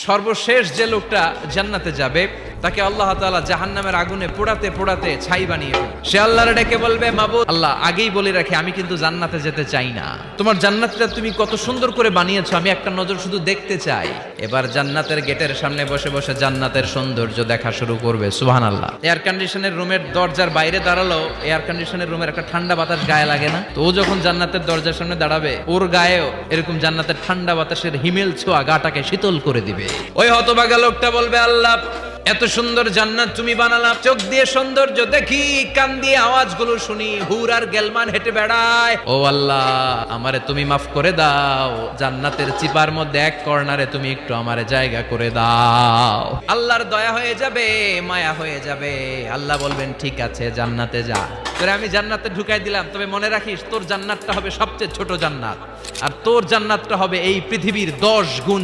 সর্বশেষ যে লোকটা জান্নাতে যাবে তাকে আল্লাহ তাআলা জাহান্নামের আগুনে পোড়াতে পোড়াতে ছাই বানিয়ে ফেলবে। সে আল্লাহর ডেকে বলবে, মাবুদ আল্লাহ, আগেই বলে রাখি আমি কিন্তু জান্নাতে যেতে চাই না, তোমার জান্নাতটা তুমি কত সুন্দর করে বানিয়েছো, আমি একটা নজর শুধু দেখতে চাই। এবার জান্নাতের গেটের সামনে বসে বসে জান্নাতের সৌন্দর্য দেখা শুরু করবে। সুবহানাল্লাহ। এয়ার কন্ডিশনের রুমের দরজার বাইরে দাঁড়ালো, এয়ার কন্ডিশনের রুমের একটা ঠান্ডা বাতাস গায়ে লাগে না? তো ও যখন জান্নাতের দরজার সামনে দাঁড়াবে, ওর গায়েও এরকম জান্নাতের ঠান্ডা বাতাসের হিমেল ছোঁয়া গাটাকে শীতল করে দিবে। ওই হতভাগা লোকটা বলবে, আল্লাহ এত সুন্দর জান্নাত তুমি বানালাম, চোখ দিয়ে সৌন্দর্য দেখি, কান দিয়ে আওয়াজগুলো শুনি, হুর আর গেলমান হেঁটে বেড়ায়। ও আল্লাহ, আমারে তুমি মাফ করে দাও, জান্নাতের চিপার মধ্যে এক কর্নারে তুমি একটু আমারে জায়গা করে দাও। আল্লাহর দয়া হয়ে যাবে, মায়া হয়ে যাবে। আল্লাহ বলবেন, ঠিক আছে জান্নাতে যা, তোরে আমি জান্নাতে ঢুকাই দিলাম, তবে মনে রাখিস তোর জান্নাতটা হবে সবচেয়ে ছোট জান্নাত, আর তোর জান্নাতটা হবে এই পৃথিবীর 10 গুণ।